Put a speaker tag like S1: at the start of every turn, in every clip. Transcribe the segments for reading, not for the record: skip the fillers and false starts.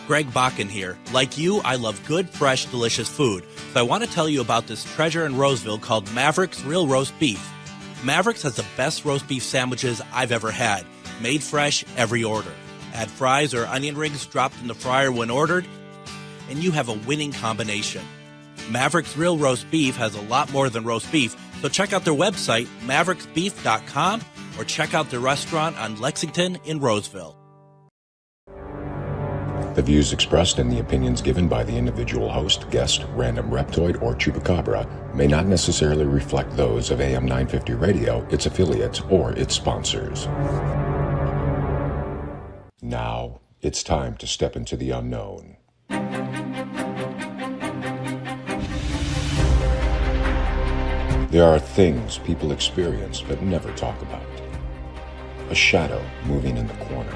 S1: Greg Bakun here. Like you, I love good, fresh, delicious food. So I want to tell you about this treasure in Roseville called Maverick's Real Roast Beef. Maverick's has the best roast beef sandwiches I've ever had. Made fresh, every order. Add fries or onion rings dropped in the fryer when ordered, and you have a winning combination. Maverick's Real Roast Beef has a lot more than roast beef, so check out their website, mavericksbeef.com, or check out their restaurant on Lexington in Roseville.
S2: The views expressed and the opinions given by the individual host, guest, random reptoid, or chupacabra may not necessarily reflect those of AM 950 Radio, its affiliates, or its sponsors. Now, it's time to step into the unknown. There are things people experience but never talk about. A shadow moving in the corner,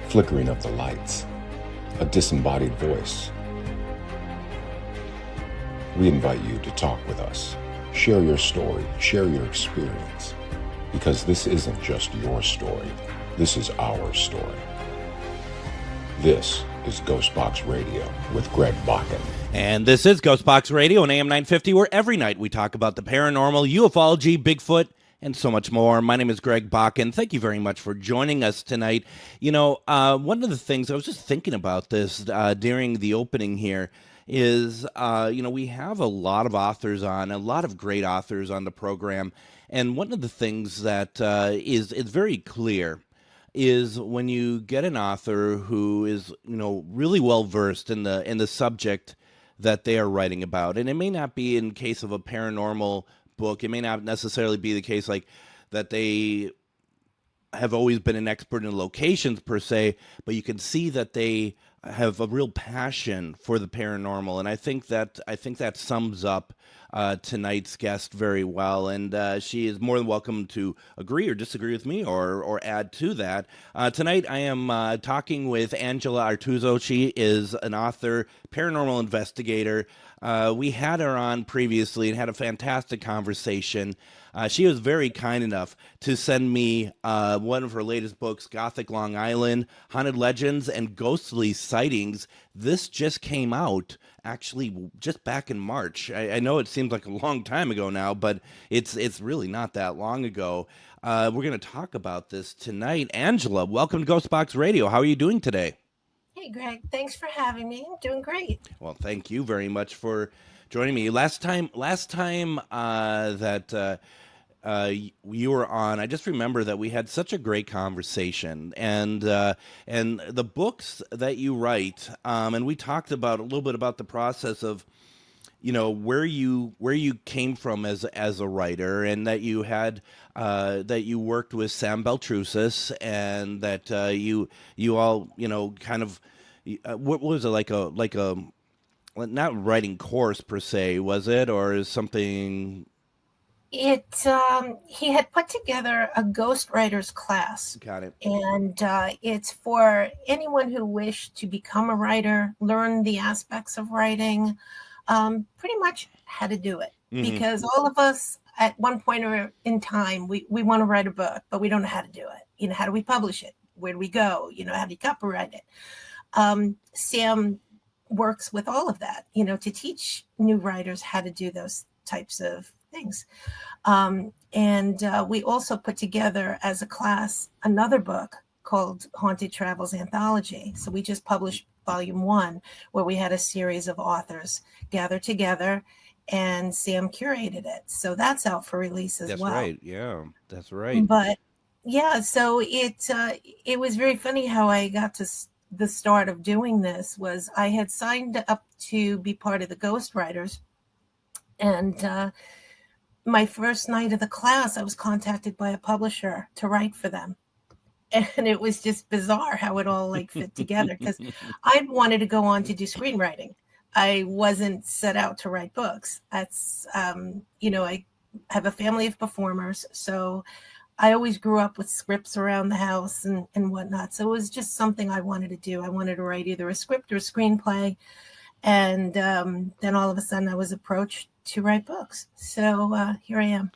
S2: flickering of the lights, a disembodied voice. We invite you to talk with us. Share your story, share your experience, because this isn't just your story, this is our story. This is GhostBox Radio with Greg Bakun.
S1: And this is GhostBox Radio on AM 950, where every night we talk about the paranormal, ufology, Bigfoot, and so much more. My name is Greg Bakun. Thank you very much for joining us tonight. You know, one of the things, I was just thinking about this during the opening here, is, we have a lot of authors on, a lot of great authors on the program. And one of the things that is very clear is when you get an author who is, really well versed in the subject that they are writing about. And it may not be in case of a paranormal book. It may not necessarily be the case like that they have always been an expert in locations per se, but you can see that they have a real passion for the paranormal. And I think that sums up tonight's guest very well, and she is more than welcome to agree or disagree with me or add to that. Tonight I am talking with Angela Artuso. She is an author, paranormal investigator. We had her on previously and had a fantastic conversation. She was very kind enough to send me one of her latest books, Gothic Long Island, Haunted Legends and Ghostly Sightings. This just came out actually just back in March. I know it seems like a long time ago now, but it's really not that long ago. We're going to talk about this tonight. Angela, welcome to GhostBox Radio. How are you doing today?
S3: Hey, Greg. Thanks for having me. I'm doing great.
S1: Well, thank you very much for joining me. Last time that you were on, I just remember that we had such a great conversation, and the books that you write, and we talked about a little bit about the process of, where you came from as a writer, and that you had that you worked with Sam Beltrusis, and that you all kind of what was it, like a not writing course per se, was it, or is something?
S3: He had put together a ghostwriters class.
S1: Got it.
S3: And it's for anyone who wished to become a writer, learn the aspects of writing, pretty much how to do it. Mm-hmm. Because all of us at one point or in time, we want to write a book, but we don't know how to do it. How do we publish it? Where do we go? How do you copyright it? Sam works with all of that, to teach new writers how to do those types of things. And we also put together as a class another book called Haunted Travels Anthology. So we just published volume 1, where we had a series of authors gather together, and Sam curated it. So that's out for release as well.
S1: That's right. Yeah, that's right.
S3: But yeah, so it was very funny how I got to the start of doing this. Was I had signed up to be part of the ghostwriters, and my first night of the class, I was contacted by a publisher to write for them. And it was just bizarre how it all fit together, because I wanted to go on to do screenwriting. I wasn't set out to write books. That's, I have a family of performers. So I always grew up with scripts around the house and whatnot. So it was just something I wanted to do. I wanted to write either a script or a screenplay. And then all of a sudden I was approached to write books. So here I am.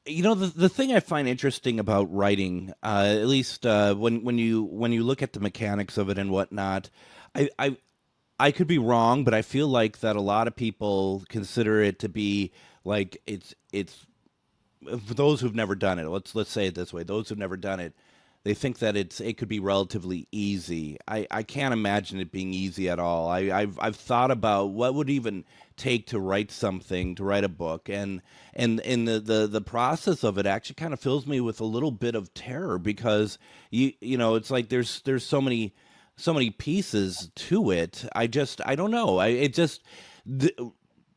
S1: the thing I find interesting about writing, at least when you look at the mechanics of it and whatnot, I, I I could be wrong, but I feel like that a lot of people consider it to be like it's for those who've never done it. Let's say it this way: those who've never done it, they think that it could be relatively easy. I can't imagine it being easy at all. I've thought about what would even take to write something, to write a book, and the process of it actually kind of fills me with a little bit of terror because it's like there's so many pieces to it. I don't know. It just th-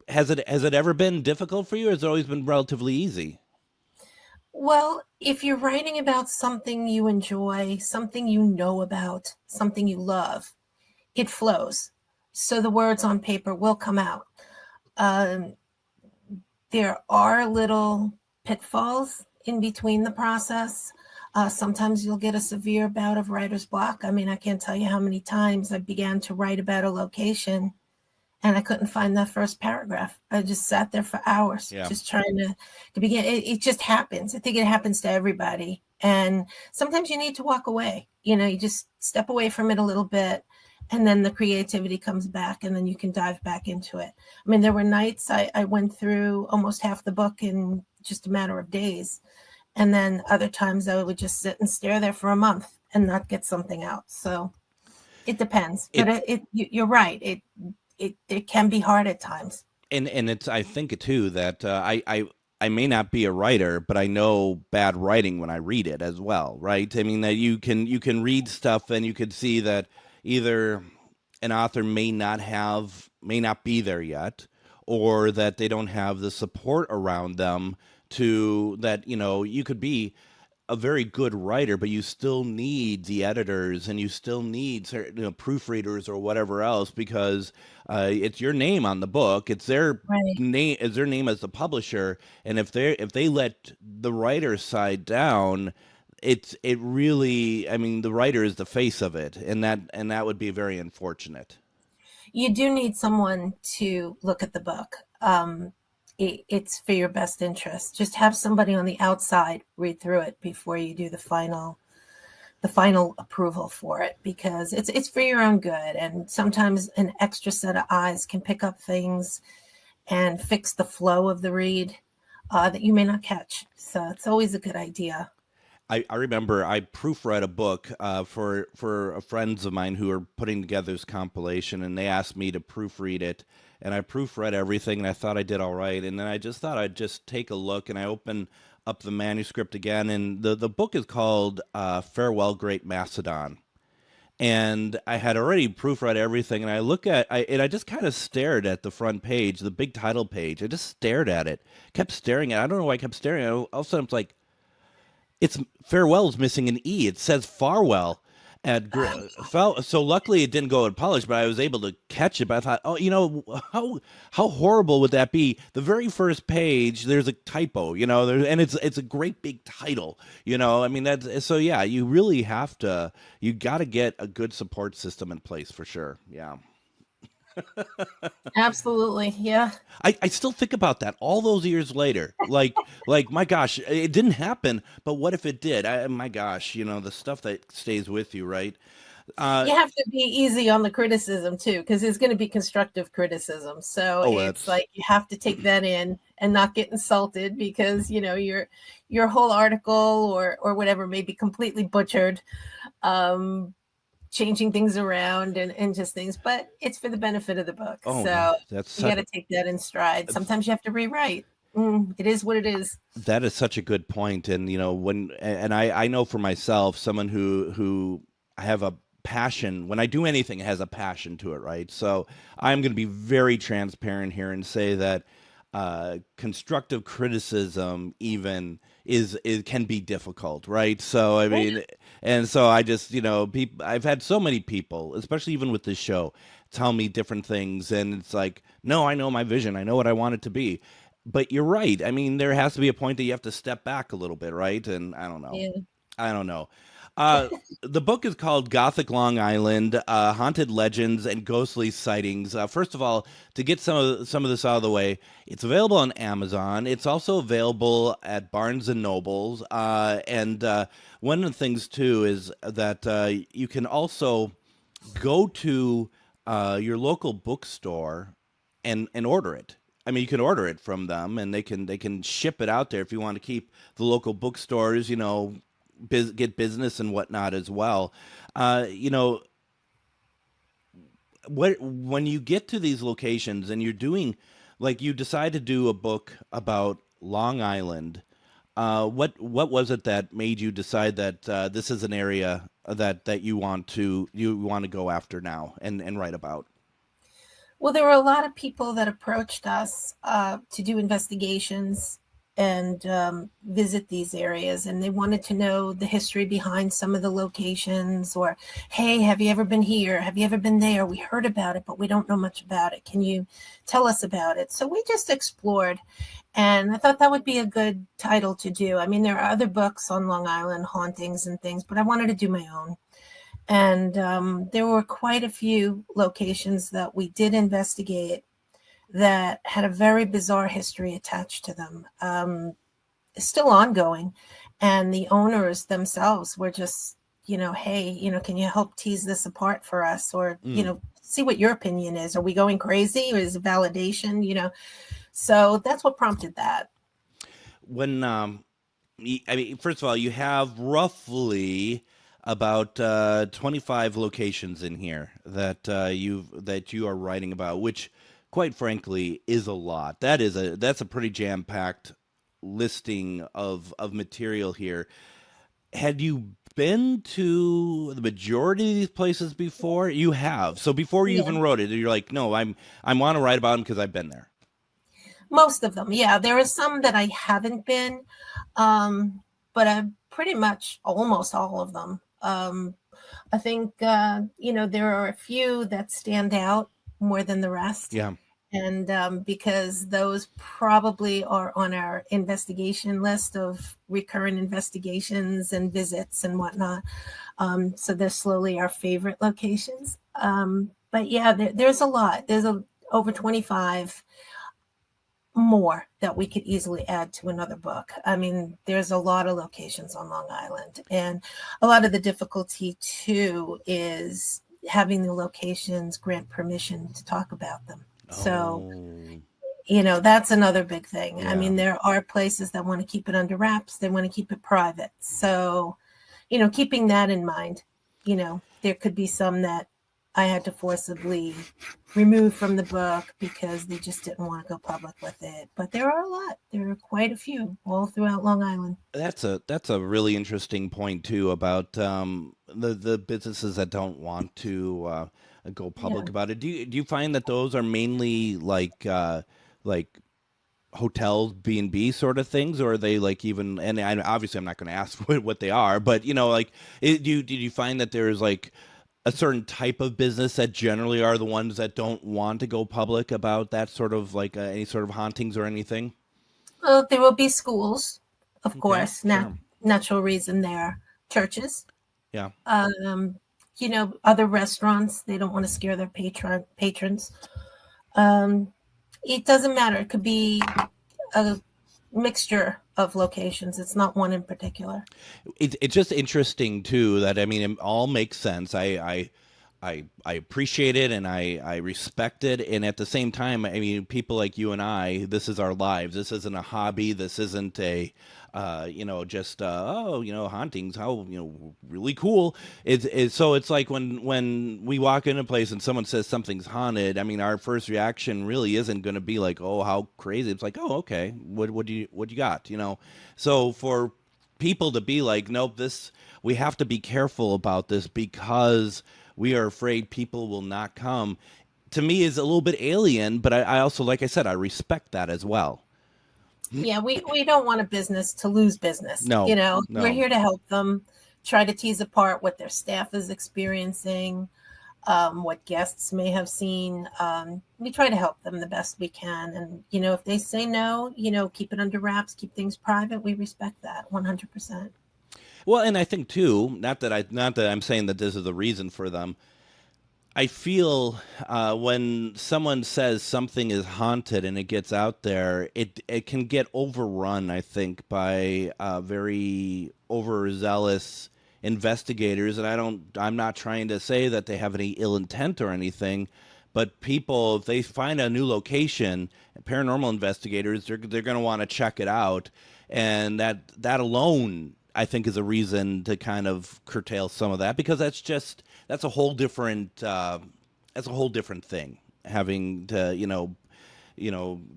S1: has it ever been difficult for you, or has it always been relatively easy?
S3: Well, if you're writing about something you enjoy, something you know about, something you love, it flows. So the words on paper will come out. Um, there are little pitfalls in between the process. Sometimes you'll get a severe bout of writer's block. I mean, I can't tell you how many times I began to write about a location and I couldn't find that first paragraph. I just sat there for hours,
S1: Yeah.
S3: just trying to begin. It just happens. I think it happens to everybody. And sometimes you need to walk away. You just step away from it a little bit, and then the creativity comes back, and then you can dive back into it. I mean, there were nights I went through almost half the book in just a matter of days. And then other times I would just sit and stare there for a month and not get something out. So it depends.
S1: It
S3: But you're right. It can be hard at times.
S1: and it's I think too that I may not be a writer, but I know bad writing when I read it as well, right? I mean that you can read stuff and you can see that either an author may not be there yet, or that they don't have the support around them to that you could be a very good writer, but you still need the editors and you still need certain, proofreaders or whatever else because it's your name on the book. It's their
S3: Right.
S1: name. Is their name as the publisher, and if they let the writer side down, it really. I mean, the writer is the face of it, and that would be very unfortunate.
S3: You do need someone to look at the book. It's for your best interest. Just have somebody on the outside read through it before you do the final approval for it, because it's for your own good. And sometimes an extra set of eyes can pick up things and fix the flow of the read that you may not catch. So it's always a good idea.
S1: I remember I proofread a book for friends of mine who were putting together this compilation, and they asked me to proofread it, and I proofread everything, and I thought I did all right, and then I just thought I'd just take a look, and I opened up the manuscript again, and the book is called Farewell, Great Macedon, and I had already proofread everything, and I just kind of stared at the front page, the big title page. I just stared at it, kept staring at it. I don't know why I kept staring at it. All of a sudden, it's like, it's farewell's missing an E. It says farewell. So luckily it didn't go unpolished, but I was able to catch it. But I thought, oh, how horrible would that be? The very first page, there's a typo, and it's a great big title, I mean that's so yeah. You really you got to get a good support system in place for sure. Yeah.
S3: Absolutely. Yeah.
S1: I still think about that all those years later. Like my gosh, it didn't happen, but what if it did? My gosh, the stuff that stays with you, right? Uh,
S3: You have to be easy on the criticism too, because there's going to be constructive criticism. So
S1: oh,
S3: it's like you have to take that in and not get insulted because your whole article or whatever may be completely butchered, changing things around and just things, but it's for the benefit of the book.
S1: oh,
S3: So
S1: that's
S3: you got to take that in stride. Sometimes you have to rewrite. It is what it is.
S1: that is such a good point. And I know for myself, someone who I have a passion when I do anything, it has a passion to it, right? So I'm going to be very transparent here and say that constructive criticism even is can be difficult, right? So I mean, and so I just I've had so many people, especially even with this show, tell me different things, and it's like, no, I know my vision, I know what I want it to be, but you're right. I mean, there has to be a point that you have to step back a little bit, right? And I don't know.
S3: Yeah.
S1: I don't know. The book is called Gothic Long Island: Haunted Legends and Ghostly Sightings. First of all, to get some of this out of the way, it's available on Amazon. It's also available at Barnes and Nobles. And one of the things too is that you can also go to your local bookstore and order it. I mean, you can order it from them, and they can ship it out there if you want to keep the local bookstores, get business and whatnot as well. When you get to these locations and you're doing, like, you decide to do a book about Long Island, what was it that made you decide that this is an area that you want to go after now and write about?
S3: Well, there were a lot of people that approached us to do investigations and visit these areas, and they wanted to know the history behind some of the locations, or, hey, have you ever been here? Have you ever been there? We heard about it, but we don't know much about it. Can you tell us about it? So we just explored, and I thought that would be a good title to do. I mean, there are other books on Long Island, hauntings and things, but I wanted to do my own. And there were quite a few locations that we did investigate that had a very bizarre history attached to them. It's still ongoing. And the owners themselves were just, hey, can you help tease this apart for us? Or, see what your opinion is. Are we going crazy? Or is it validation? So that's what prompted that.
S1: When, first of all, you have roughly about 25 locations in here that you are writing about, which, quite frankly, is a lot. That's a pretty jam-packed listing of material here. Had you been to the majority of these places before? You have. So before you even wrote it, you're like, no, I want to write about them because I've been there.
S3: Most of them, yeah. There are some that I haven't been, but I've pretty much almost all of them. I think, there are a few that stand out more than the rest.
S1: Yeah.
S3: And because those probably are on our investigation list of recurrent investigations and visits and whatnot. So they're slowly our favorite locations. But yeah, there's a lot. There's over 25 more that we could easily add to another book. I mean, there's a lot of locations on Long Island, and a lot of the difficulty too is having the locations grant permission to talk about them. So, that's another big thing. Yeah. I mean, there are places that want to keep it under wraps. They want to keep it private. So, keeping that in mind, there could be some that I had to forcibly remove from the book because they just didn't want to go public with it. But there are a lot. There are quite a few all throughout Long Island.
S1: That's a really interesting point too about the businesses that don't want to go public about it. Do you find that those are mainly like hotels, B&B sort of things, or are they like even? And obviously, I'm not going to ask what they are, but do you find that there's like a certain type of business that generally are the ones that don't want to go public about that sort of like any sort of hauntings or anything?
S3: Well, there will be schools, of course. Natural reason there. Churches.
S1: Yeah.
S3: Other restaurants, they don't want to scare their patrons. It doesn't matter. It could be a mixture of locations. It's not one in particular.
S1: It's just interesting too that, I mean, it all makes sense. I appreciate it and I respect it, and at the same time, I mean, people like you and I, this is our lives. This isn't a hobby. This isn't a hauntings, how really cool. So it's like when we walk in a place and someone says something's haunted, I mean, our first reaction really isn't going to be like, oh, how crazy. It's like, oh, okay, what do you got? So for people to be like, nope, we have to be careful about this because we are afraid people will not come, to me is a little bit alien, but I also, like I said, I respect that as well.
S3: Yeah, we don't want a business to lose business.
S1: No.
S3: We're here to help them, try to tease apart what their staff is experiencing, what guests may have seen. We try to help them the best we can. And, if they say no, keep it under wraps, keep things private. We respect that 100%.
S1: Well, and I think too, not that I'm saying that this is the reason for them. I feel when someone says something is haunted and it gets out there, it can get overrun, I think, by very overzealous investigators. And I'm not trying to say that they have any ill intent or anything, but people, if they find a new location, paranormal investigators, they're going to want to check it out, and that alone, I think, is a reason to kind of curtail some of that, because that's a whole different thing. Having to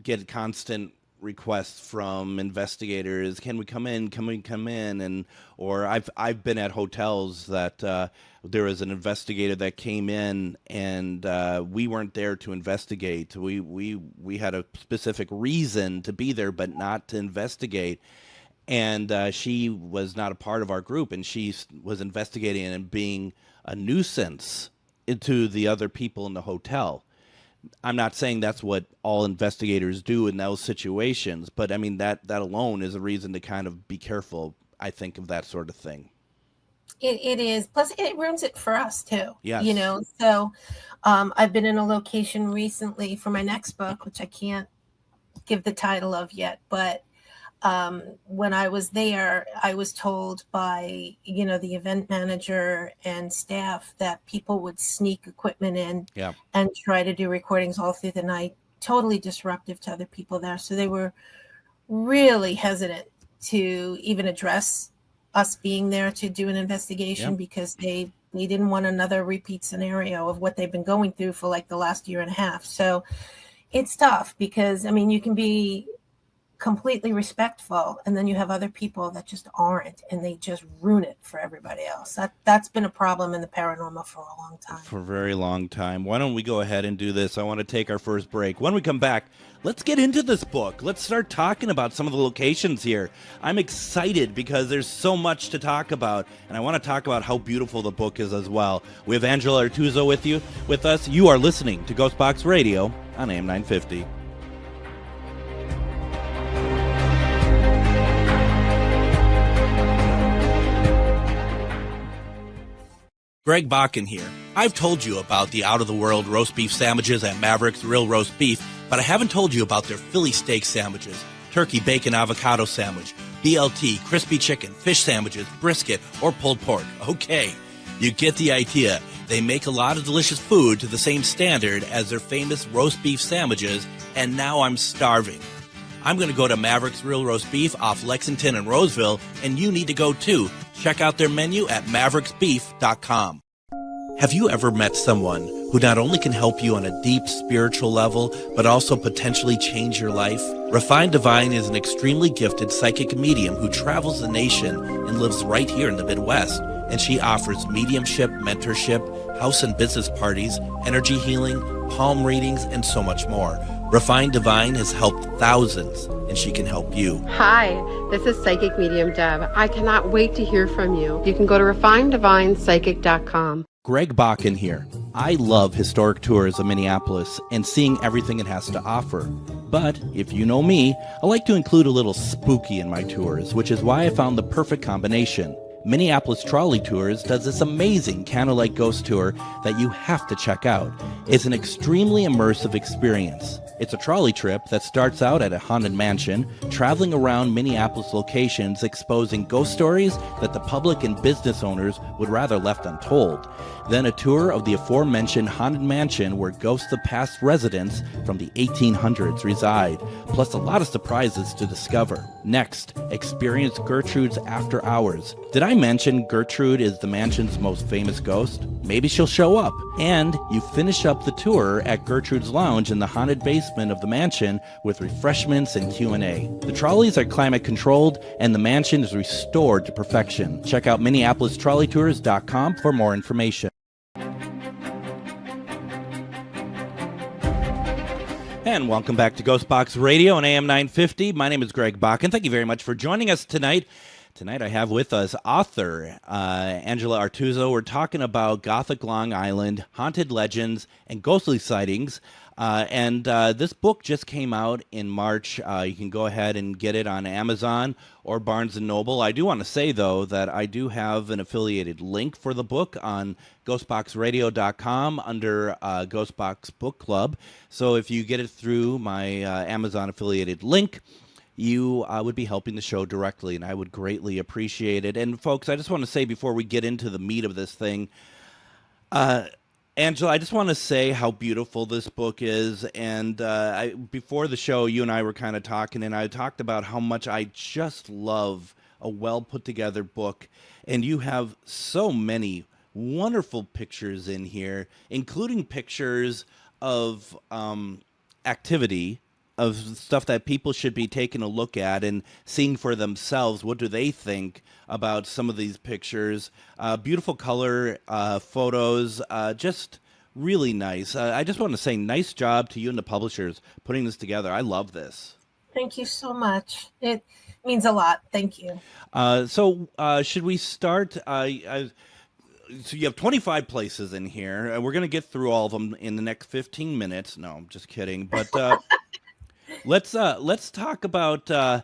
S1: get constant requests from investigators. Can we come in? Can we come in? And or I've been at hotels that there was an investigator that came in, and we weren't there to investigate. We had a specific reason to be there, but not to investigate. And she was not a part of our group, and she was investigating and being a nuisance to the other people in the hotel. I'm not saying that's what all investigators do in those situations, but I mean, that alone is a reason to kind of be careful, I think, of that sort of thing.
S3: It is. Plus, it ruins it for us too.
S1: Yes.
S3: So I've been in a location recently for my next book, which I can't give the title of yet, but when I was there, I was told by, the event manager and staff that people would sneak equipment in and try to do recordings all through the night, totally disruptive to other people there. So they were really hesitant to even address us being there to do an investigation because they didn't want another repeat scenario of what they've been going through for like the last year and a half. So it's tough because, I mean, you can be completely respectful, and then you have other people that just aren't, and they just ruin it for everybody else. That's been a problem in the paranormal for a long time.
S1: For a very long time. Why don't we go ahead and do this? I want to take our first break. When we come back, let's get into this book. Let's start talking about some of the locations here. I'm excited because there's so much to talk about, and I want to talk about how beautiful the book is as well. We have Angela Artuso with us. You are listening to GhostBox Radio on AM 950. Greg Bakun here. I've told you about the out-of-the-world roast beef sandwiches at Maverick's Real Roast Beef, but I haven't told you about their Philly steak sandwiches, turkey bacon avocado sandwich, BLT, crispy chicken, fish sandwiches, brisket, or pulled pork. Okay, you get the idea. They make a lot of delicious food to the same standard as their famous roast beef sandwiches, and now I'm starving. I'm going to go to Maverick's Real Roast Beef off Lexington and Roseville, and you need to go too. Check out their menu at mavericksbeef.com. Have you ever met someone who not only can help you on a deep spiritual level, but also potentially change your life? Refined Divine is an extremely gifted psychic medium who travels the nation and lives right here in the Midwest. And she offers mediumship, mentorship, house and business parties, energy healing, palm readings, and so much more. Refined Divine has helped thousands, and she can help you.
S4: Hi, this is Psychic Medium Deb. I cannot wait to hear from you. You can go to refineddivinepsychic.com.
S1: Greg Bakun here. I love historic tours of Minneapolis and seeing everything it has to offer. But if you know me, I like to include a little spooky in my tours, which is why I found the perfect combination. Minneapolis Trolley Tours does this amazing candlelight ghost tour that you have to check out. It's an extremely immersive experience. It's a trolley trip that starts out at a haunted mansion, traveling around Minneapolis locations exposing ghost stories that the public and business owners would rather left untold. Then a tour of the aforementioned haunted mansion where ghosts of past residents from the 1800s reside, plus a lot of surprises to discover. Next, experience Gertrude's After Hours. Did I mention Gertrude is the mansion's most famous ghost? Maybe she'll show up. And you finish up the tour at Gertrude's Lounge in the haunted basement of the mansion with refreshments and Q&A. The trolleys are climate controlled and the mansion is restored to perfection. Check out MinneapolisTrolleyTours.com for more information. And welcome back to GhostBox Radio on AM 950. My name is Greg Bakun. Thank you very much for joining us tonight. Tonight I have with us author Angela Artuso. We're talking about Gothic Long Island, haunted legends, and ghostly sightings. And this book just came out in March. You can go ahead and get it on Amazon or Barnes & Noble. I do want to say, though, that I do have an affiliated link for the book on GhostBoxRadio.com under GhostBox Book Club. So if you get it through my Amazon affiliated link, you would be helping the show directly, and I would greatly appreciate it. And, folks, I just want to say before we get into the meat of this thing, Angela, I just want to say how beautiful this book is. And before the show, you and I were kind of talking, and I talked about how much I just love a well-put-together book. And you have so many wonderful pictures in here, including pictures of activity, of stuff that people should be taking a look at and seeing for themselves. What do they think about some of these pictures? Beautiful color photos, just really nice. I just want to say nice job to you and the publishers putting this together. I love this.
S3: Thank you so much. It means a lot. Thank you.
S1: So should we start? So you have 25 places in here. We're going to get through all of them in the next 15 minutes. No, I'm just kidding. But let's talk about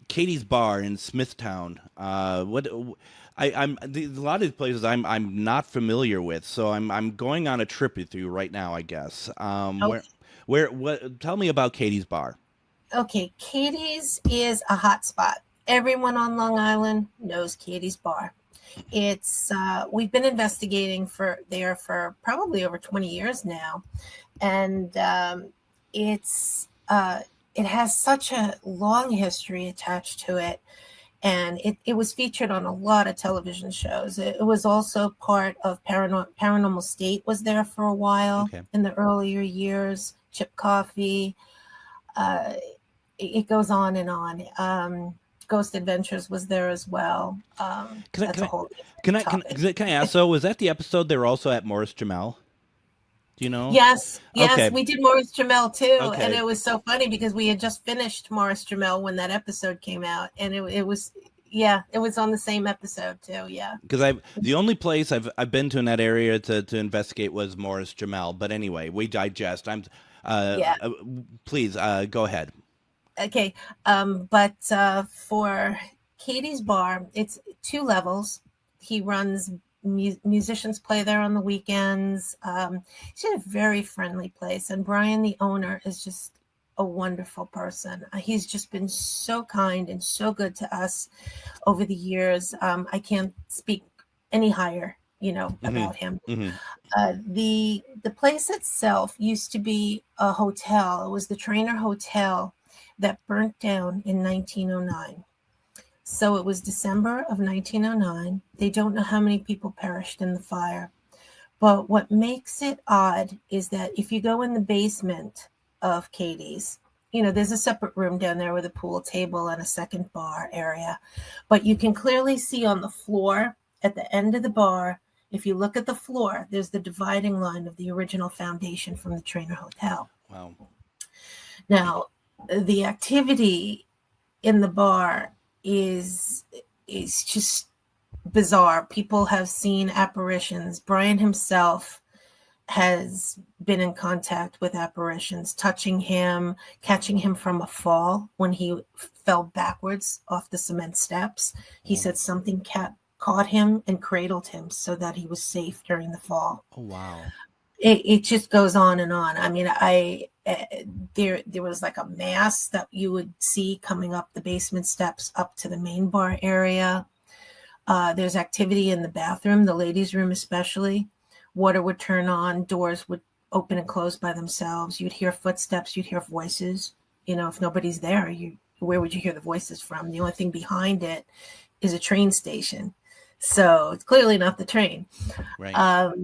S1: Katie's Bar in Smithtown. A lot of these places I'm not familiar with, so I'm going on a trip with you right now, I guess. What? Tell me about Katie's Bar.
S3: Okay, Katie's is a hot spot. Everyone on Long Island knows Katie's Bar. It's we've been investigating for probably over 20 years now, and it has such a long history attached to it, and it was featured on a lot of television shows. It was also part of Paranormal State was there for a while in the earlier years. Chip Coffee, it goes on and on. Ghost Adventures was there as well.
S1: Can I ask? So was that the episode they were also at Morris Jamel? Do you know?
S3: Yes,
S1: Okay.
S3: we did Morris Jamel too,
S1: Okay.
S3: and it was so funny because we had just finished Morris Jamel when that episode came out, and it was on the same episode too. Yeah,
S1: Because the only place I've been to in that area to investigate was Morris Jamel. But anyway, we digest. Please go ahead.
S3: Okay, but for Katie's Bar, it's 2 levels. He runs. Musicians play there on the weekends. It's a very friendly place, and Brian, the owner, is just a wonderful person. He's just been so kind and so good to us over the years. I can't speak any higher, about him. The place itself used to be a hotel. It was the Trainer Hotel that burnt down in 1909. So it was December of 1909. They don't know how many people perished in the fire. But what makes it odd is that if you go in the basement of Katie's, there's a separate room down there with a pool table and a second bar area. But you can clearly see on the floor at the end of the bar, if you look at the floor, there's the dividing line of the original foundation from the Trainer Hotel.
S1: Wow.
S3: Now, the activity in the bar is just bizarre. People have seen apparitions. Brian himself has been in contact with apparitions, touching him, catching him from a fall when he fell backwards off the cement steps. He said something caught him and cradled him so that he was safe during the fall.
S1: Oh, wow.
S3: It just goes on and on. I mean, there was like a mass that you would see coming up the basement steps up to the main bar area. There's activity in the bathroom, the ladies' room especially. Water would turn on, doors would open and close by themselves. You'd hear footsteps, you'd hear voices. If nobody's there, where would you hear the voices from? The only thing behind it is a train station. So it's clearly not the train.
S1: Right.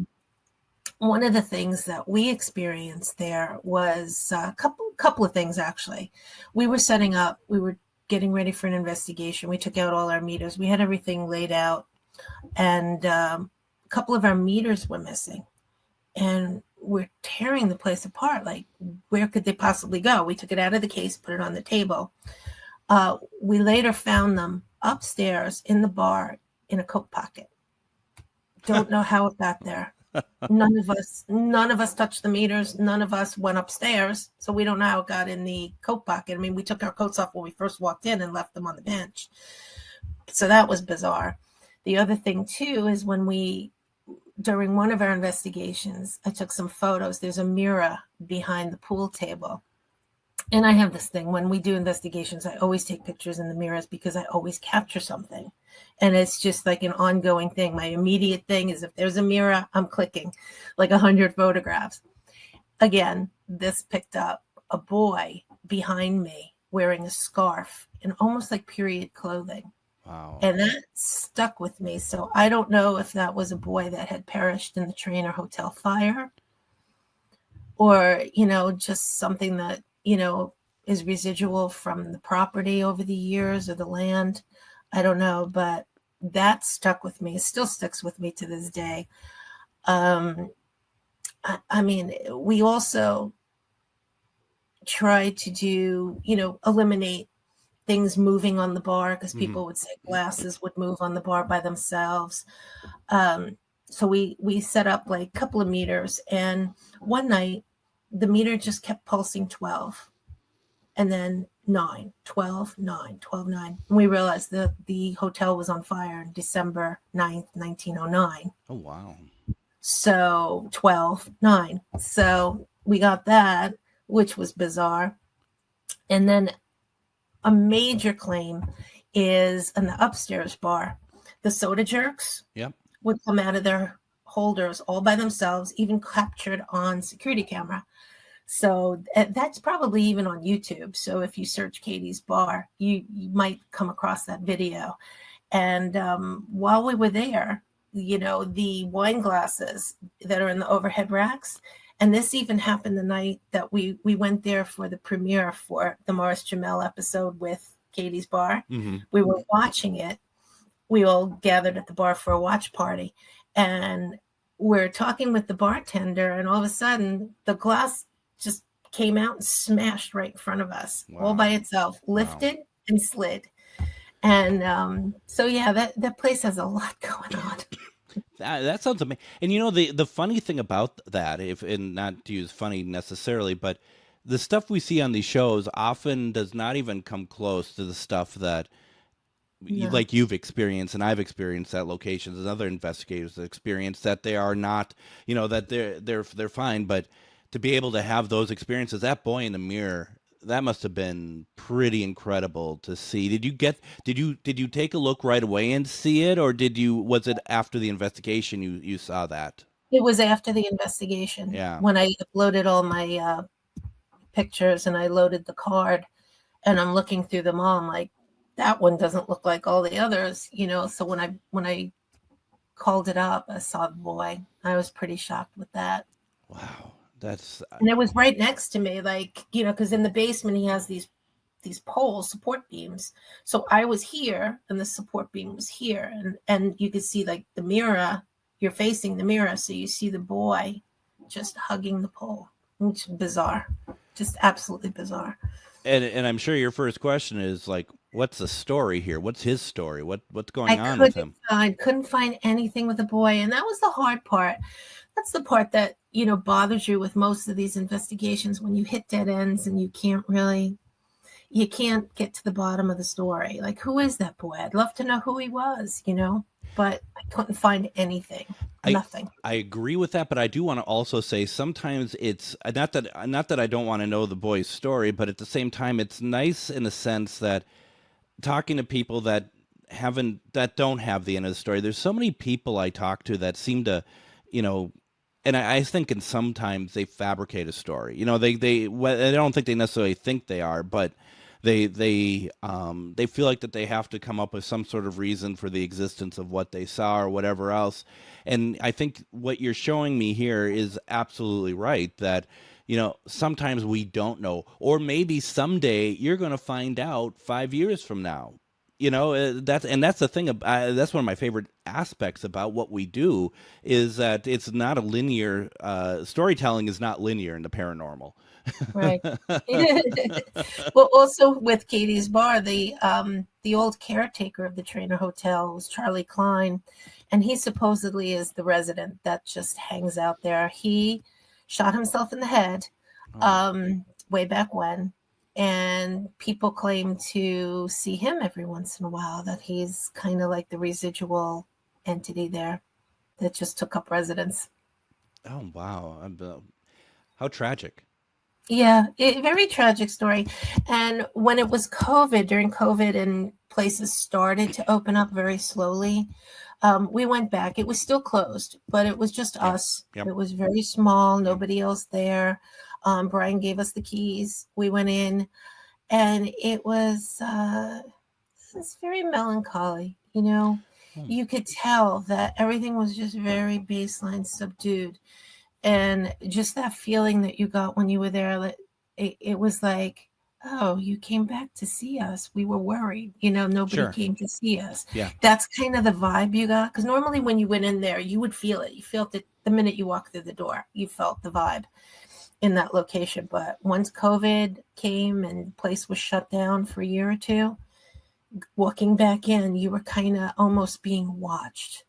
S3: One of the things that we experienced there was a couple of things, actually. We were getting ready for an investigation. We took out all our meters. We had everything laid out, and a couple of our meters were missing. And we're tearing the place apart. Like, where could they possibly go? We took it out of the case, put it on the table. We later found them upstairs in the bar in a coat pocket. Don't know how it got there. None of us touched the meters. None of us went upstairs. So we don't know how it got in the coat pocket. I mean, we took our coats off when we first walked in and left them on the bench. So that was bizarre. The other thing too is during one of our investigations, I took some photos. There's a mirror behind the pool table. And I have this thing, when we do investigations, I always take pictures in the mirrors because I always capture something. And it's just like an ongoing thing. My immediate thing is if there's a mirror, I'm clicking like 100 photographs. Again, this picked up a boy behind me wearing a scarf and almost like period clothing.
S1: Wow.
S3: And that stuck with me. So I don't know if that was a boy that had perished in the Trainer Hotel fire or, just something that, is residual from the property over the years or the land. I don't know, but that stuck with me. It still sticks with me to this day. I mean, we also try to do, eliminate things moving on the bar because people would say glasses would move on the bar by themselves. So we set up like a couple of meters, and one night the meter just kept pulsing 12 and then 9, 12, 9, 12, 9. And we realized that the hotel was on fire on December 9th, 1909.
S1: Oh, wow.
S3: So 12, 9. So we got that, which was bizarre. And then a major claim is in the upstairs bar. The soda jerks would come out of their holders all by themselves, even captured on security camera. So that's probably even on YouTube. So if you search Katie's Bar, you might come across that video. And while we were there, the wine glasses that are in the overhead racks, and this even happened the night that we went there for the premiere for the Morris Jamel episode with Katie's Bar. Mm-hmm. We were watching it. We all gathered at the bar for a watch party. And we're talking with the bartender, and all of a sudden the glass just came out and smashed right in front of us, all by itself, lifted and slid. And so, that place has a lot going on.
S1: That sounds amazing. And the funny thing about that, and not to use funny necessarily, but the stuff we see on these shows often does not even come close to the stuff that like you've experienced and I've experienced at locations, and other investigators have experienced, that they are not, that they're fine, but to be able to have those experiences, that boy in the mirror, that must have been pretty incredible to see. Did you take a look right away and see it, or was it after the investigation you saw that?
S3: It was after the investigation.
S1: Yeah. When
S3: I uploaded all my pictures and I loaded the card, and I'm looking through them all, I'm like, that one doesn't look like all the others, So when I called it up, I saw the boy. I was pretty shocked with that.
S1: Wow.
S3: And it was right next to me, like, because in the basement he has these poles, support beams. So I was here and the support beam was here, and you could see like the mirror, you're facing the mirror. So you see the boy just hugging the pole. It's bizarre, just absolutely bizarre.
S1: And I'm sure your first question is like, what's the story here? What's his story? What's going on with him?
S3: I couldn't find anything with the boy. And that was the hard part. That's the part that, bothers you with most of these investigations, when you hit dead ends and you can't get to the bottom of the story. Like, who is that boy? I'd love to know who he was, but I couldn't find anything. Nothing.
S1: I agree with that, but I do want to also say sometimes it's not that I don't want to know the boy's story, but at the same time, it's nice in a sense that talking to people that don't have the end of the story. There's so many people I talk to that seem to, and I think sometimes they fabricate a story. They I don't think they necessarily think they are, but they feel like that they have to come up with some sort of reason for the existence of what they saw or whatever else. And I think what you're showing me here is absolutely right, that sometimes we don't know, or maybe someday you're going to find out 5 years from now. that's the thing. That's one of my favorite aspects about what we do is that it's not a linear. Storytelling is not linear in the paranormal.
S3: Right. Well, also with Katie's Bar, the old caretaker of the Trainer Hotel was Charlie Klein, and he supposedly is the resident that just hangs out there. He shot himself in the head way back when, and people claim to see him every once in a while, that he's kind of like the residual entity there that just took up residence.
S1: Oh, wow. How tragic.
S3: Yeah, very tragic story. And when it was during COVID, and places started to open up very slowly, we went back. It was still closed, but it was just us.
S1: Yep.
S3: It was very small, nobody else there. Brian gave us the keys. We went in, and it was very melancholy. You could tell that everything was just very baseline subdued. And just that feeling that you got when you were there, it was like, oh, you came back to see us. We were worried, nobody
S1: Sure.
S3: came to see us.
S1: Yeah.
S3: That's kind of the vibe you got. Because normally when you went in there, you would feel it. You felt it the minute you walked through the door. You felt the vibe in that location. But once COVID came and the place was shut down for a year or two, walking back in, you were kind of almost being watched.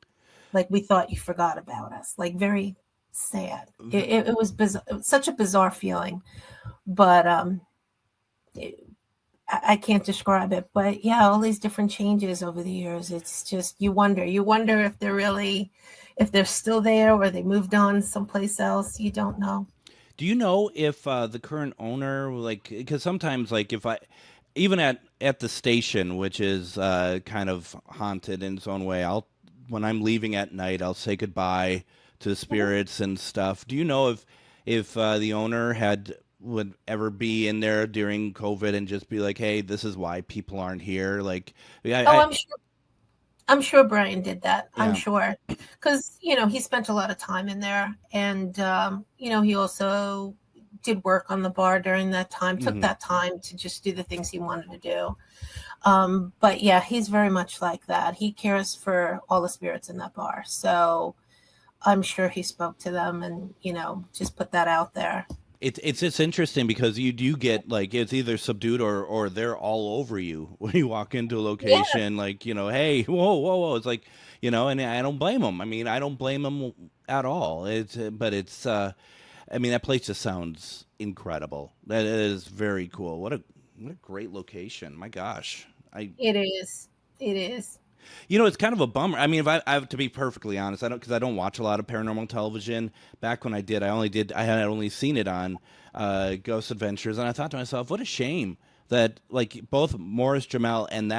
S3: Like we thought you forgot about us. Like very sad. It was bizarre. It was such a bizarre feeling, but I can't describe it. But yeah, all these different changes over the years. It's just you wonder if they're still there or they moved on someplace else. You don't know.
S1: Do you know if the current owner, because sometimes, even at the station, which is kind of haunted in its own way, when I'm leaving at night, I'll say goodbye to the spirits and stuff. Do you know if the owner would ever be in there during COVID and just be like, hey, this is why people aren't here?
S3: I'm sure Brian did that.
S1: Yeah.
S3: I'm sure. Because, he spent a lot of time in there. And, he also did work on the bar during that time, took that time to just do the things he wanted to do. But yeah, he's very much like that. He cares for all the spirits in that bar. So I'm sure he spoke to them and, just put that out there.
S1: It's interesting because you do get it's either subdued or they're all over you when you walk into a location. Yeah. Hey, whoa. It's like, and I don't blame them. I mean, I don't blame them at all. That place just sounds incredible. That is very cool. What a great location. My gosh.
S3: It is.
S1: It's kind of a bummer. I mean, if I have to be perfectly honest, because I don't watch a lot of paranormal television. Back when I did, I had only seen it on Ghost Adventures, and I thought to myself, what a shame that both Morris Jamel and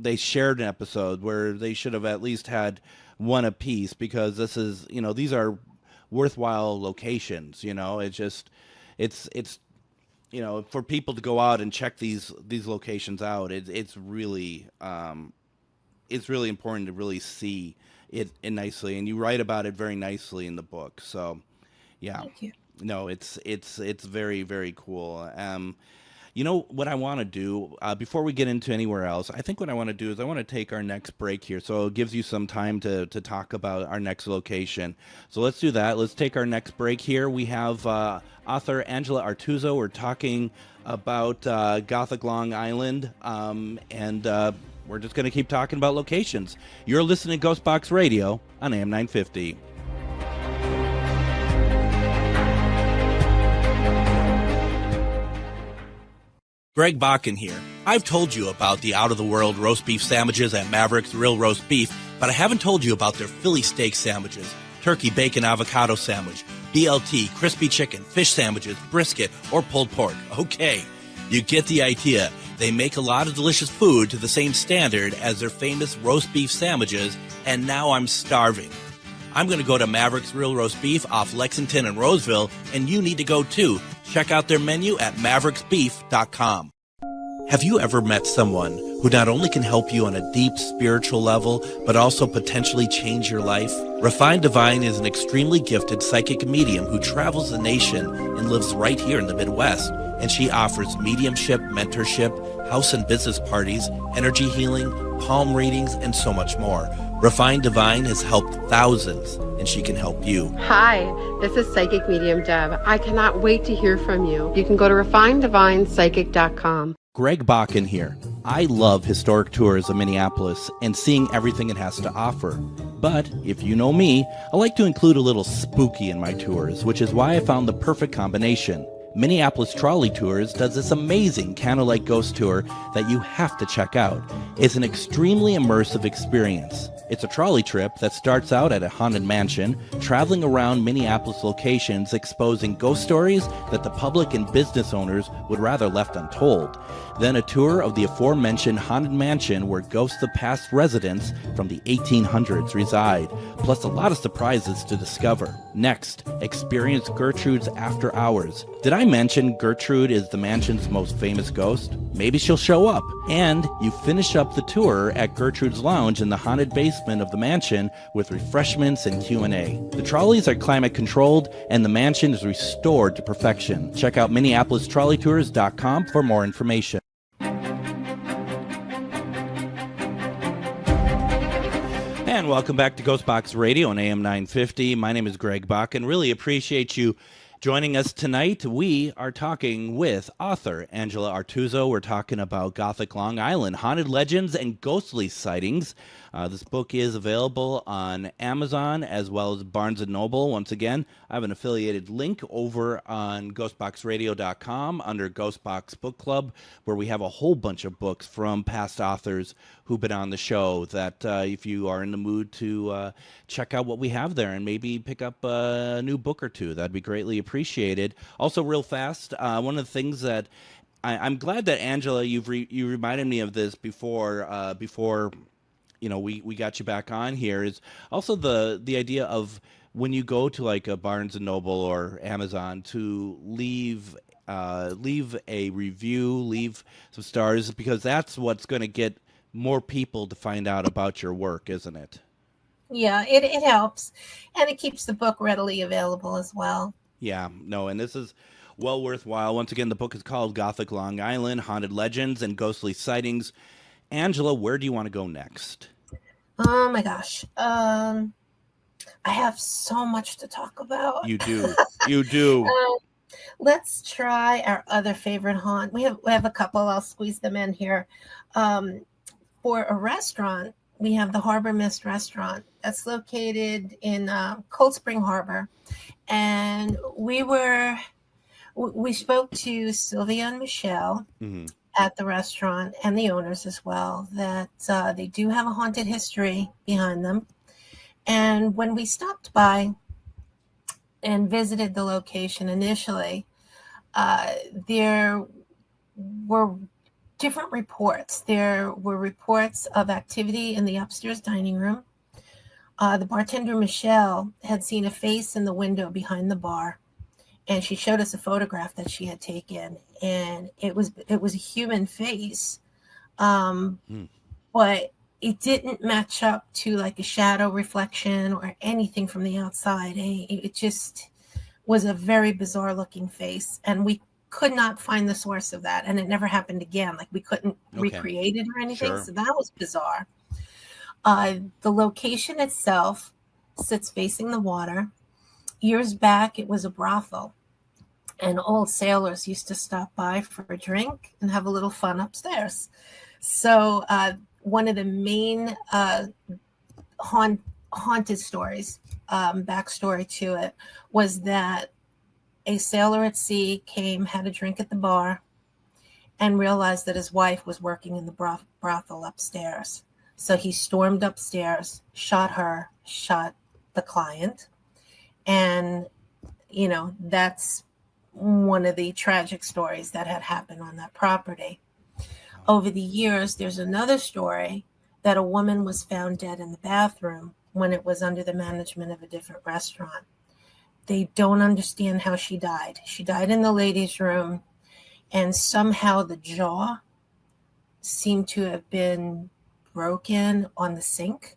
S1: they shared an episode where they should have at least had one apiece, because this is these are worthwhile locations. It's for people to go out and check these locations out. It's really important to really see it nicely, and you write about it very nicely in the book. So, yeah,
S3: thank you.
S1: No, it's very, very cool. What I want to do before we get into anywhere else, I think what I want to do is I want to take our next break here, so it gives you some time to talk about our next location. So let's do that. Let's take our next break here. We have author Angela Artuso. We're talking about Gothic Long Island, and we're just going to keep talking about locations. You're listening to GhostBox Radio on AM 950. Greg Bakun here. I've told you about the out-of-the-world roast beef sandwiches at Maverick's Real Roast Beef, but I haven't told you about their Philly steak sandwiches, turkey bacon avocado sandwich, BLT, crispy chicken, fish sandwiches, brisket, or pulled pork. Okay, you get the idea. They make a lot of delicious food to the same standard as their famous roast beef sandwiches, and now I'm starving. I'm going to go to Maverick's Real Roast Beef off Lexington and Roseville, and you need to go too. Check out their menu at mavericksbeef.com. Have you ever met someone who not only can help you on a deep spiritual level, but also potentially change your life? Refined Divine is an extremely gifted psychic medium who travels the nation and lives right here in the Midwest, and she offers mediumship, mentorship, house and business parties, energy healing, palm readings, and so much more. Refined Divine has helped thousands, and she can help you.
S4: Hi, this is Psychic Medium Deb. I cannot wait to hear from you. You can go to refineddivinepsychic.com.
S1: Greg Bakun here. I love historic tours of Minneapolis and seeing everything it has to offer. But if you know me, I like to include a little spooky in my tours, which is why I found the perfect combination. Minneapolis Trolley Tours does this amazing candlelight ghost tour that you have to check out. It's an extremely immersive experience. It's a trolley trip that starts out at a haunted mansion, traveling around Minneapolis locations exposing ghost stories that the public and business owners would rather left untold. Then a tour of the aforementioned haunted mansion where ghosts of past residents from the 1800s reside, plus a lot of surprises to discover. Next, experience Gertrude's After Hours. Did I mention Gertrude is the mansion's most famous ghost? Maybe she'll show up. And you finish up the tour at Gertrude's Lounge in the haunted basement of the mansion with refreshments and Q&A. The trolleys are climate controlled and the mansion is restored to perfection. Check out MinneapolisTrolleyTours.com for more information. And welcome back to GhostBox Radio on AM 950. My name is Greg Bakun. Really appreciate you joining us tonight. We are talking with author Angela Artuso. We're talking about Gothic Long Island, haunted legends and ghostly sightings. This book is available on Amazon as well as Barnes & Noble. Once again, I have an affiliated link over on GhostBoxRadio.com under GhostBox Book Club, where we have a whole bunch of books from past authors who've been on the show that if you are in the mood to check out what we have there and maybe pick up a new book or two, that'd be greatly appreciated. Also, real fast, one of the things that I'm glad that, Angela, you reminded me of this before we got you back on here, is also the idea of when you go to like a Barnes & Noble or Amazon to leave a review, leave some stars, because that's what's going to get more people to find out about your work, isn't it?
S3: Yeah, it helps, and it keeps the book readily available as well.
S1: Yeah, no, and this is well worthwhile. Once again, the book is called Gothic Long Island, Haunted Legends and Ghostly Sightings. Angela, where do you want to go next?
S3: Oh my gosh. I have so much to talk about.
S1: You do. You do.
S3: Let's try our other favorite haunt. We have a couple. I'll squeeze them in here. For a restaurant, we have the Harbor Mist Restaurant that's located in Cold Spring Harbor. And we spoke to Sylvia and Michelle at the restaurant and the owners as well, that they do have a haunted history behind them. And when we stopped by and visited the location initially, there were different reports. There were reports of activity in the upstairs dining room. The bartender, Michelle, had seen a face in the window behind the bar. And she showed us a photograph that she had taken, and it was a human face, but it didn't match up to like a shadow reflection or anything from the outside. It just was a very bizarre looking face, and we could not find the source of that, and it never happened again. Like we couldn't recreate it or anything, so that was bizarre. The location itself sits facing the water. Years back, it was a brothel, and old sailors used to stop by for a drink and have a little fun upstairs. So one of the main haunted stories, backstory to it, was that a sailor at sea had a drink at the bar, and realized that his wife was working in the brothel upstairs. So he stormed upstairs, shot her, shot the client. And, that's one of the tragic stories that had happened on that property. Over the years, there's another story that a woman was found dead in the bathroom when it was under the management of a different restaurant. They don't understand how she died. She died in the ladies' room, and somehow the jaw seemed to have been broken on the sink.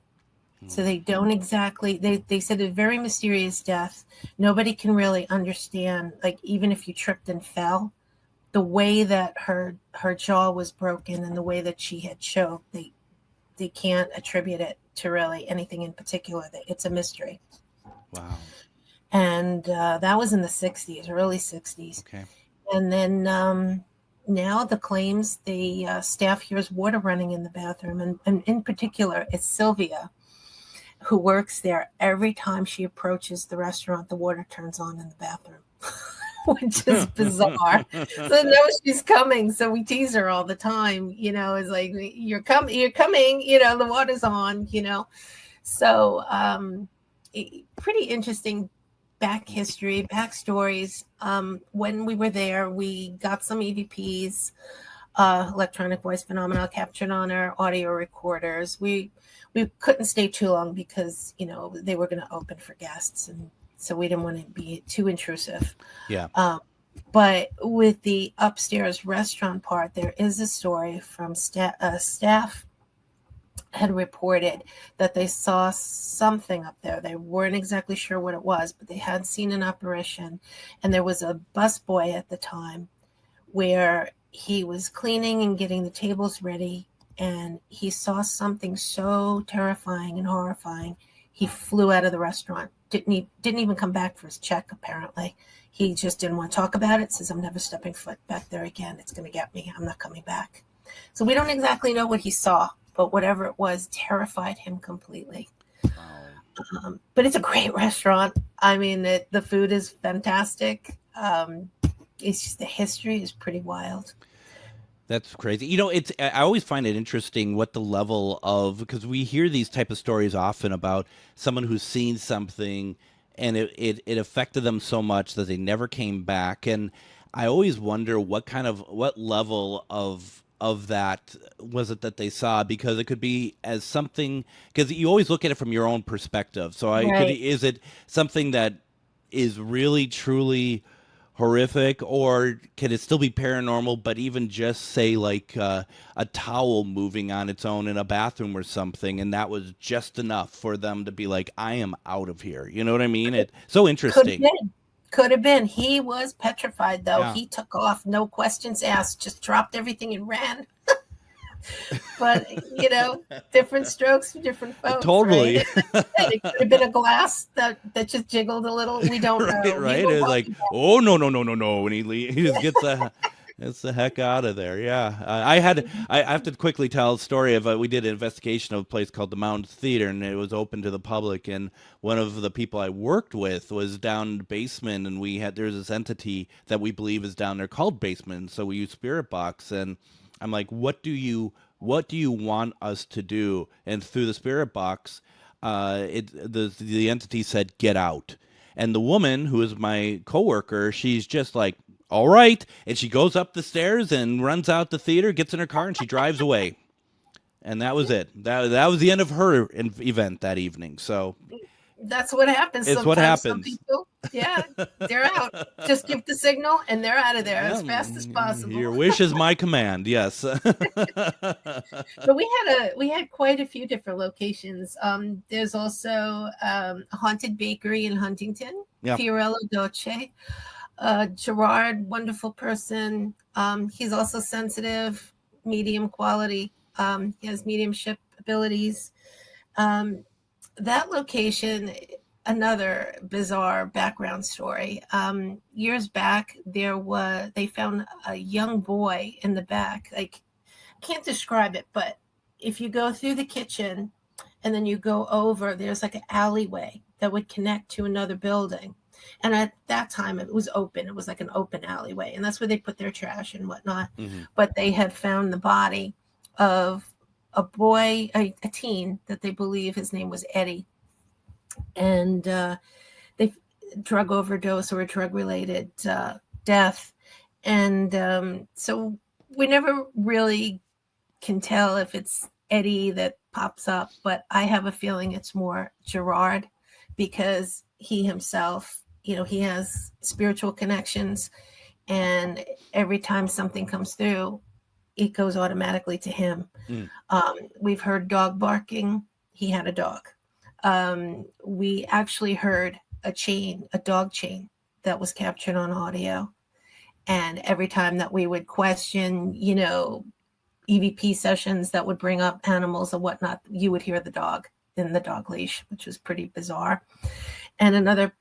S3: So they don't exactly, they said a very mysterious death. Nobody can really understand, like even if you tripped and fell, the way that her jaw was broken and the way that she had choked, they can't attribute it to really anything in particular. It's a mystery.
S1: Wow.
S3: And that was in the 60s, early 60s.
S1: Okay.
S3: And then now the claims, the staff hears water running in the bathroom. And in particular, it's Sylvia, who works there. Every time she approaches the restaurant, the water turns on in the bathroom, which is bizarre. So they know she's coming. So we tease her all the time, it's like, you're coming, the water's on, So pretty interesting backstories. When we were there, we got some EVPs, electronic voice phenomena, captured on our audio recorders. We couldn't stay too long because, they were going to open for guests. And so we didn't want to be too intrusive.
S1: Yeah.
S3: But with the upstairs restaurant part, there is a story from staff had reported that they saw something up there. They weren't exactly sure what it was, but they had seen an apparition. And there was a busboy at the time where he was cleaning and getting the tables ready, and he saw something so terrifying and horrifying. He flew out of the restaurant. Didn't even come back for his check, apparently. He just didn't want to talk about it. Says, I'm never stepping foot back there again. It's going to get me. I'm not coming back. So we don't exactly know what he saw, but whatever it was terrified him completely. But it's a great restaurant. I mean, the food is fantastic. It's just the history is pretty wild.
S1: That's crazy. I always find it interesting what the level of, because we hear these type of stories often about someone who's seen something and it affected them so much that they never came back. And I always wonder what level of that was it that they saw, because it could be as something, because you always look at it from your own perspective. So is it something that is really truly horrific, or can it still be paranormal, but even just say like a towel moving on its own in a bathroom or something, and that was just enough for them to be like, I am out of here. You know what I mean? It's so interesting.
S3: Could have been. He was petrified, though.
S1: Yeah.
S3: He took off, no questions asked, just dropped everything and ran. But, different strokes for different folks.
S1: Totally.
S3: Right? It could have been a glass that just jiggled a little. We don't know.
S1: Right. It's like, oh, no. And he just gets the heck out of there. Yeah. I have to quickly tell a story of, we did an investigation of a place called the Mounds Theater, and it was open to the public. And one of the people I worked with was down in the basement, and there's this entity that we believe is down there called Basement. So we use Spirit Box, and I'm like, what do you want us to do? And through the Spirit Box, the entity said, get out. And the woman, who is my coworker, she's just like, all right. And she goes up the stairs and runs out the theater, gets in her car, and she drives away. And that was it. That was the end of her event that evening. So
S3: that's what happens.
S1: It's what happens.
S3: Some people, they're out. Just give the signal, and they're out of there as fast as possible.
S1: Your wish is my command. Yes.
S3: But we had quite a few different locations. There's also a haunted bakery in Huntington, Fiorello Dolce. Gerard, wonderful person. He's also sensitive, medium quality. He has mediumship abilities. That location, another bizarre background story. Years back, they found a young boy in the back. Like, I can't describe it, but if you go through the kitchen and then you go over, there's like an alleyway that would connect to another building. And at that time, it was open. It was like an open alleyway. And that's where they put their trash and whatnot. Mm-hmm. But they had found the body of a boy, a teen, that they believe his name was Eddie. And they drug overdose or a drug-related death. And so we never really can tell if it's Eddie that pops up. But I have a feeling it's more Gerard, because he himself, he has spiritual connections, and every time something comes through, it goes automatically to him. We've heard dog barking. He had a dog. we actually heard a dog chain that was captured on audio. And every time that we would question, EVP sessions that would bring up animals and whatnot, you would hear the dog in the dog leash, which was pretty bizarre. And another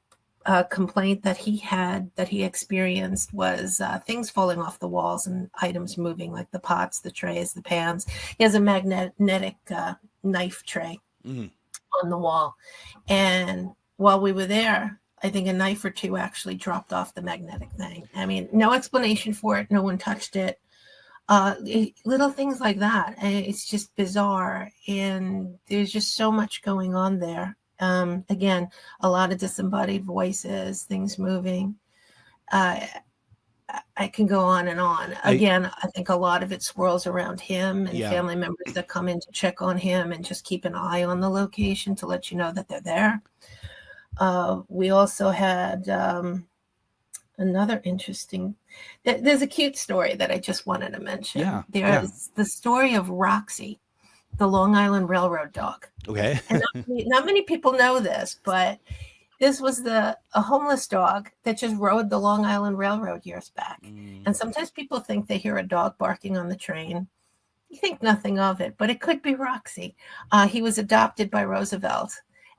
S3: complaint that he experienced was things falling off the walls and items moving, like the pots, the trays, the pans. He has a magnetic knife tray on the wall. And while we were there, I think a knife or two actually dropped off the magnetic thing. I mean, no explanation for it. No one touched it. Little things like that. It's just bizarre. And there's just so much going on there. Again, a lot of disembodied voices, things moving. I can go on and on. Again, I think a lot of it swirls around him and family members that come in to check on him and just keep an eye on the location to let you know that they're there. We also had another interesting, there's a cute story that I just wanted to mention. There's the story of Roxy, the Long Island Railroad dog.
S1: Okay.
S3: And not many people know this, but this was a homeless dog that just rode the Long Island Railroad years back. And sometimes people think they hear a dog barking on the train. You think nothing of it, but it could be Roxy. He was adopted by Roosevelt.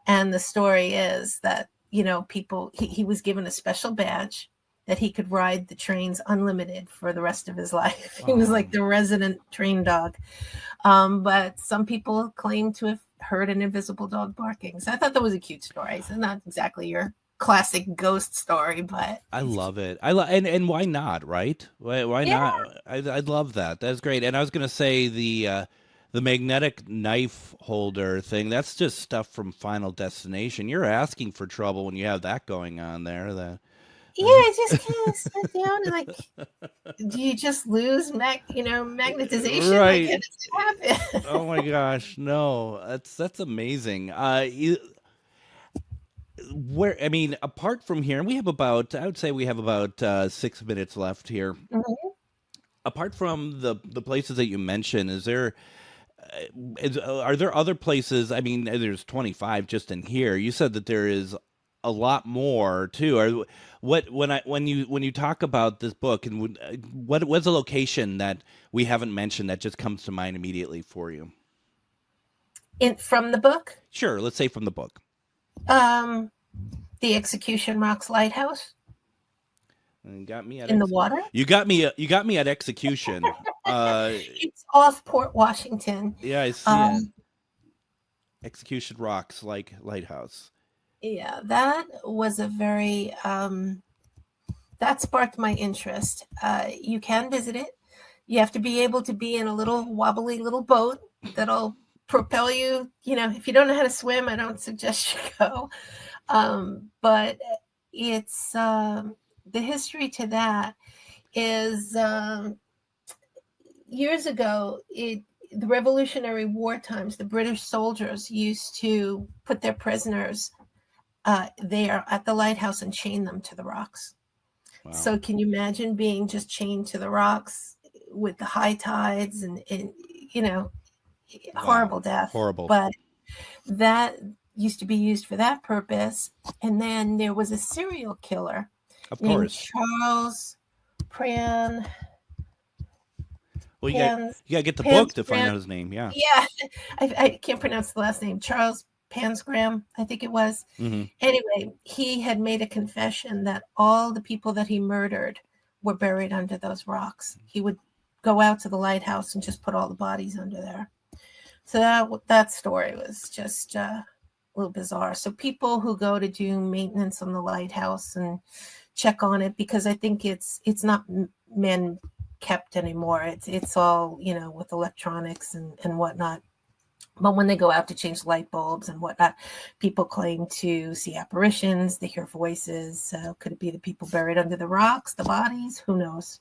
S3: And the story is that, he was given a special badge that he could ride the trains unlimited for the rest of his life. He was like the resident train dog. But some people claim to have heard an invisible dog barking. So I thought that was a cute story. So not exactly your classic ghost story, but
S1: I love it. And why not, right? Why not? I love that. That's great. And I was going to say the magnetic knife holder thing, that's just stuff from Final Destination. You're asking for trouble when you have that going on there.
S3: I just kind of sit down and do you just lose magnetization?
S1: Right.
S3: Like, how does it happen?
S1: Oh my gosh, no, that's amazing. Apart from here, and I would say we have about 6 minutes left here.
S3: Mm-hmm.
S1: Apart from the places that you mentioned, are there other places? I mean, there's 25 just in here. You said that there is a lot more too. When you talk about this book, and what's a location that we haven't mentioned that just comes to mind immediately for you?
S3: From the book?
S1: Sure, let's say from the book.
S3: The Execution Rocks Lighthouse.
S1: And got me at
S3: in the water.
S1: You got me at Execution.
S3: It's off Port Washington.
S1: Yeah, I see it. Execution Rocks Lighthouse.
S3: Yeah, that was a very that sparked my interest. You can visit it. You have to be able to be in a little wobbly little boat that'll propel you. If you don't know how to swim, I don't suggest you go. But it's the history to that is years ago, the Revolutionary War times, the British soldiers used to put their prisoners there at the lighthouse and chain them to the rocks. Wow. So can you imagine being just chained to the rocks with the high tides and horrible death.
S1: Horrible.
S3: But that used to be used for that purpose. And then there was a serial killer named Charles Pran.
S1: Well, you got to get the book to find out his name. Yeah.
S3: Yeah. I can't pronounce the last name. Charles Pansgram, I think it was.
S1: Mm-hmm.
S3: Anyway, he had made a confession that all the people that he murdered were buried under those rocks. He would go out to the lighthouse and just put all the bodies under there. So that story was just a little bizarre. So people who go to do maintenance on the lighthouse and check on it, because I think it's not man kept anymore. It's all, with electronics and whatnot. But when they go out to change light bulbs and whatnot, people claim to see apparitions, they hear voices. Could it be the people buried under the rocks, the bodies? Who knows?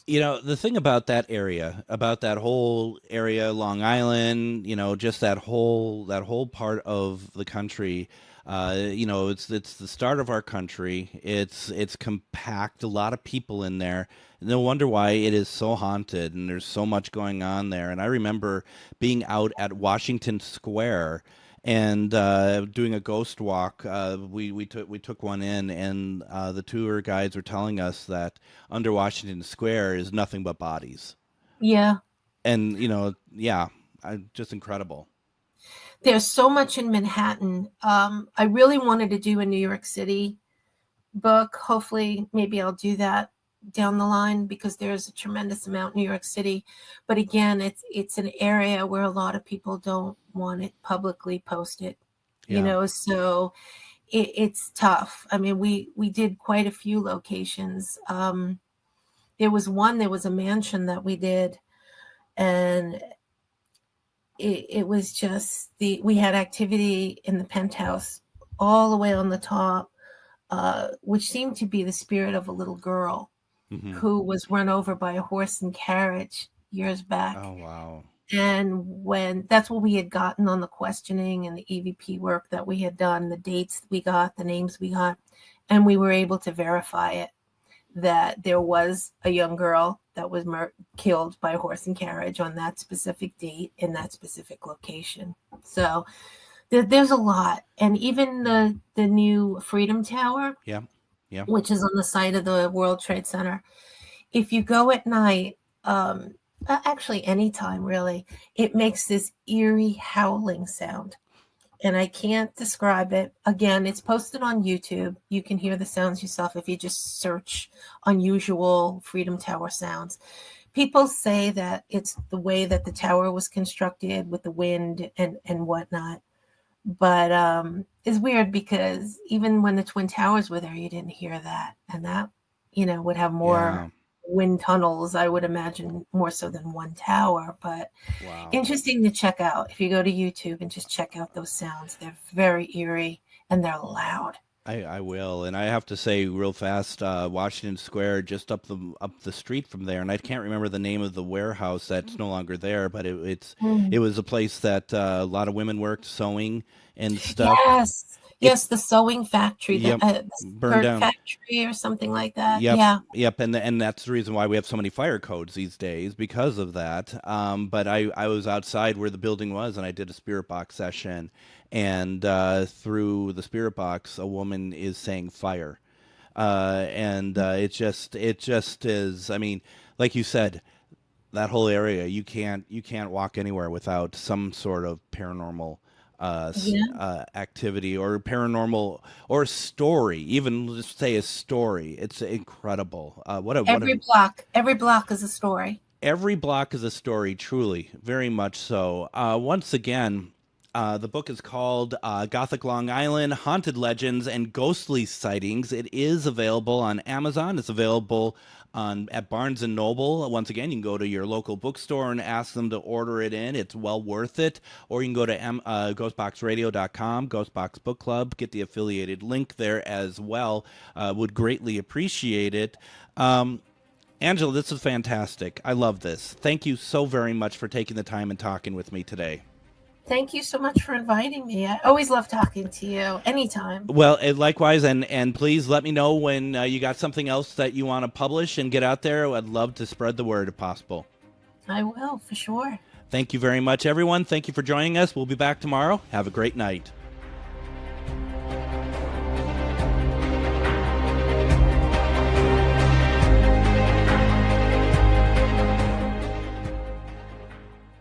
S1: The thing about that area, about that whole area, Long Island, just that whole part of the country, it's the start of our country. It's compact, a lot of people in there. No wonder why it is so haunted, and there's so much going on there. And I remember being out at Washington Square and doing a ghost walk. We took one in, and the tour guides were telling us that under Washington Square is nothing but bodies.
S3: Yeah.
S1: And just incredible.
S3: There's so much in Manhattan. I really wanted to do a New York City book. Hopefully, maybe I'll do that down the line, because there's a tremendous amount in New York City. But again, it's an area where a lot of people don't want it publicly posted, so it's tough. I mean, we did quite a few locations. There was a mansion that we did, and it was just we had activity in the penthouse all the way on the top, which seemed to be the spirit of a little girl who was run over by a horse and carriage years back.
S1: Oh, wow.
S3: And that's what we had gotten on the questioning and the EVP work that we had done, the dates we got, the names we got, and we were able to verify it, that there was a young girl that was killed by a horse and carriage on that specific date in that specific location. So there's a lot. And even the new Freedom Tower, which is on the site of the World Trade Center, if you go at night, actually anytime really, it makes this eerie howling sound. And I can't describe it. Again, it's posted on YouTube. You can hear the sounds yourself if you just search unusual Freedom Tower sounds. People say that it's the way that the tower was constructed with the wind and whatnot. But it's weird, because even when the Twin Towers were there, you didn't hear that. And that, would have more wind tunnels, I would imagine, more so than one tower. But interesting to check out. If you go to YouTube and just check out those sounds, they're very eerie and they're loud.
S1: I will, and I have to say real fast, Washington Square, just up the street from there, and I can't remember the name of the warehouse that's no longer there, but it was a place that a lot of women worked sewing and stuff.
S3: Yes, the sewing factory,
S1: burned down,
S3: factory or something like that.
S1: Yep, and that's the reason why we have so many fire codes these days, because of that. But I was outside where the building was, and I did a spirit box session, and through the spirit box, a woman is saying fire, and it just is. I mean, like you said, that whole area, you can't walk anywhere without some sort of paranormal activity or paranormal or story. Even just say a story. It's incredible. Every
S3: block is a story.
S1: Every block is a story, truly, very much so. Once again, the book is called Gothic Long Island, Haunted Legends and Ghostly Sightings. It is available on Amazon. It's available at Barnes & Noble. Once again, you can go to your local bookstore and ask them to order it in. It's well worth it. Or you can go to GhostBoxRadio.com, Ghostbox Book Club, get the affiliated link there as well. Would greatly appreciate it. Angela, this is fantastic. I love this. Thank you so very much for taking the time and talking with me today.
S3: Thank you so much for inviting me. I always love talking to you, anytime.
S1: Well, likewise, and please let me know when you got something else that you want to publish and get out there. I'd love to spread the word if possible.
S3: I will, for sure.
S1: Thank you very much, everyone. Thank you for joining us. We'll be back tomorrow. Have a great night.